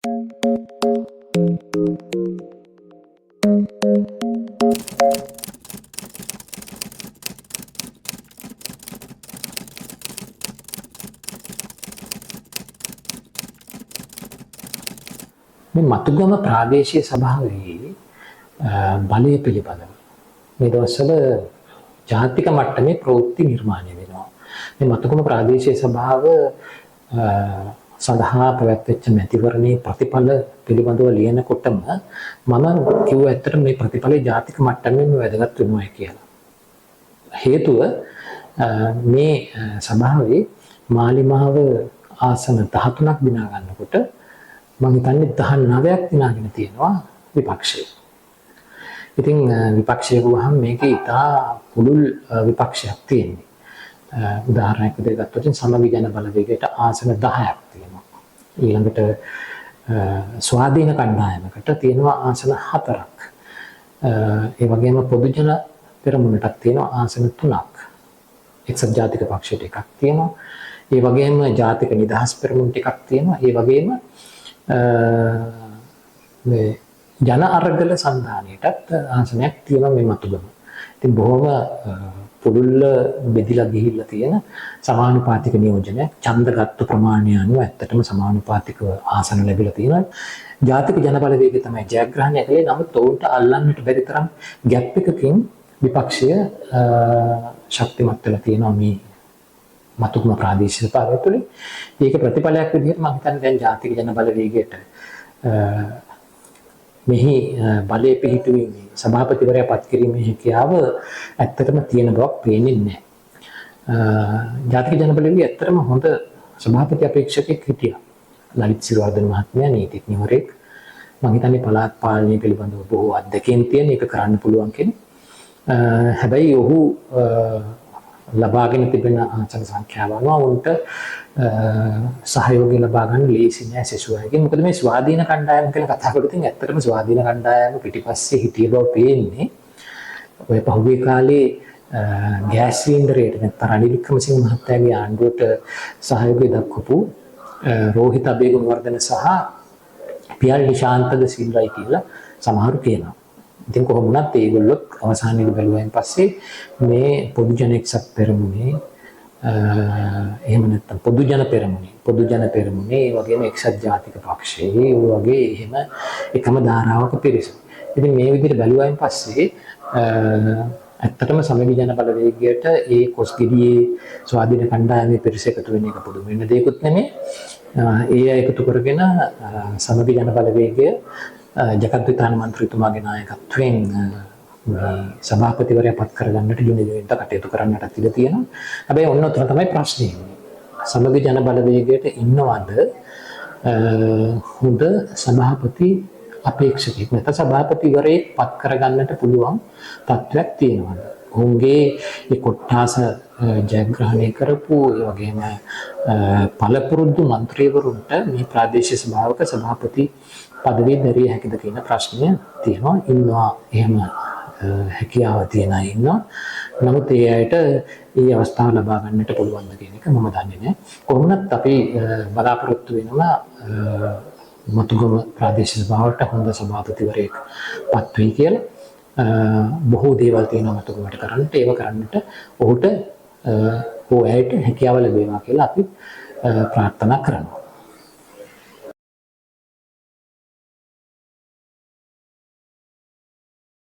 මේ මතුගම ප්‍රාදේශීය සභාවේ බලය පිළිබඳව මේ දවස්වල ජාතික මට්ටමේ ප්‍රවෘත්ති නිර්මාණය වෙනවා. මේ මතුගම ප්‍රාදේශීය සභාව සඳහා පැවැත්වෙච්ච මැතිවරණයේ ප්‍රතිඵල පිළිබඳව ලියනකොටම මම කිව්ව ඇත්තට මේ ප්‍රතිඵලයේ ජාතික මට්ටමේම වැදගත් වෙනවා කියලා. හේතුව මේ සභාවේ මාලිමාව ආසන 13ක් දිනා ගන්නකොට මම හිතන්නේ 19ක් දිනාගෙන තියෙනවා විපක්ෂය. ඉතින් විපක්ෂය වුවහම මේකේ ඉතා පුළුල් විපක්ෂයක් තියෙන්නේ. උදාහරණයක් විදිහට ගත්තොත් සමගි ජන බලවේගයට ආසන 10ක් තියෙනවා. ඊළඟට ස්වාධීන කණ්ඩායමකට තියෙනවා ආසන 4ක්. ඒ වගේම පොදු ජන පෙරමුණටත් තියෙනවා ආසන 3ක්. එක්සත් ජාතික පක්ෂයට එකක් තියෙනවා. ඒ වගේම ජාතික නිදහස් පෙරමුණට එකක් තියෙනවා. ඒ වගේම මේ ජන අරගල සන්ධානයටත් ආසනයක් තියෙනවා මේ මතුගම. ඉතින් බොහොම පුළුල්ල බෙදිලා ගිහිල්ලා තියෙන සමානුපාතික නියෝජනයක් ඡන්දගත් ප්‍රමාණය අනුව ඇත්තටම සමානුපාතිකව ආසන ලැබිලා තියෙනවා. ජාතික ජන බලවේගය තමයි ජයග්‍රහණය කළේ. නමුත් උන්ට අල්ලන්නට බැරි තරම් ගැප් එකකින් විපක්ෂය ශක්තිමත් වෙලා තියෙනවා මේ මතුගම ප්‍රාදේශීය සභාව තුළ. ඒක ප්‍රතිඵලයක් විදිහට මම හිතන්නේ දැන් ජාතික ජන බලවේගයට මෙහි බලය පිහිටුවීමේ සභාපතිවරයා පත් කිරීමේ හැකියාව ඇත්තටම තියෙන බවක් පේන්නේ නැහැ. ජාතික ජන බලවේගය ඇත්තටම හොඳ සභාපති අපේක්ෂකෙක් හිටියා. ලලිත් සිරිවර්ධන මහත්මයා නීතිඥවරයෙක්. මම හිතන්නේ පළාත් පාලනය පිළිබඳව බොහෝ අත්දැකීම් තියෙන එක කරන්න පුළුවන් කෙනෙක්. හැබැයි ඔහු ලබාගෙන තිබෙන ආසන සංඛ්‍යාව අනුව උන්ට සහයෝගය ලබා ගන්න ලේසි නෑ සෙසුවයකින්. මොකද මේ ස්වාධීන කණ්ඩායම කියලා කතා කරලා තියෙන ඇත්තටම ස්වාධීන කණ්ඩායම පිටිපස්සේ හිටිය බව පේන්නේ. ඔය පහුගිය කාලේ ගෑස් සිලින්ඩරයට නැත්නම් රනිල් වික්‍රමසිංහ මහත්තයාගේ ආණ්ඩුවට සහයෝගය දක්වපු රෝහිත අබේගුණවර්ධන සහ පියල් නිශාන්තද සිල්වයි කියලා සමහරු කියනවා. ඉතින් කොහොම වුණත් ඒගොල්ලොත් අවසානයේදී බැලුවායින් පස්සේ මේ පොදු ජන එක්සත් පෙරමුණේ එහෙම නැත්නම් පොදු ජන පෙරමුණේ ඒ වගේම එක්සත් ජාතික පක්ෂයේ ඒ වගේ එහෙම එකම ධාරාවක පිරිස. ඉතින් මේ විදිහට බැලුවායින් පස්සේ ඇත්තටම සමගි ජන බලවේගයට ඒ කොස්ගිඩියේ ස්වාධීන කණ්ඩායමේ පිරිස එකතු වෙන එක පුදුම වෙන දෙයක්වත් නෙමෙයි. ඒ අය එකතු කරගෙන සමගි ජන බලවේගය ජගත්විතාන මන්ත්‍රීතුමාගේ නායකත්වයෙන් සභාපතිවරයා පත් කරගන්නට යුනියන්ට කටයුතු කරන්නට ඉඩ තියෙනවා. හැබැයි ඔන්න ඔතන තමයි ප්‍රශ්නේ. සමගි ජන බලවේගයට ඉන්නවද හොඳ සභාපති අපේක්ෂකෙක් නැත්නම් සභාපතිවරයෙක් පත් කරගන්නට පුළුවන් තත්ත්වයක් තියෙනවද? ඔවුන්ගේ ඒ කොට්ටාස ජයග්‍රහණය කරපු ඒ වගේම පළපුරුදු മന്ത്രിවරුන්ට මේ ප්‍රාදේශීය සභාවක සභාපති පදවිය දැරිය හැකිද කියන ප්‍රශ්නය තියෙනවා. ඉන්නවා එහෙම හැකියාව තියන අය ඉන්නවා. නමුත් ඒ අයට ඒ අවස්ථාව ලබා ගන්නට පුළුවන්ද කියන එක මම දන්නේ නැහැ. කොහොමවත් අපි බලාපොරොත්තු වෙනවා මතුගම ප්‍රාදේශීය සභාවට හොඳ සභාපතිවරයෙක් පත් වෙයි කියලා. බොහෝ දේවල් තියෙනවා මතුගමට කරන්නට. ඒව කරන්නට ඔහුට ඇයට හැකියාව ලැබේවා කියලා අපි ප්‍රාර්ථනා කරනවා.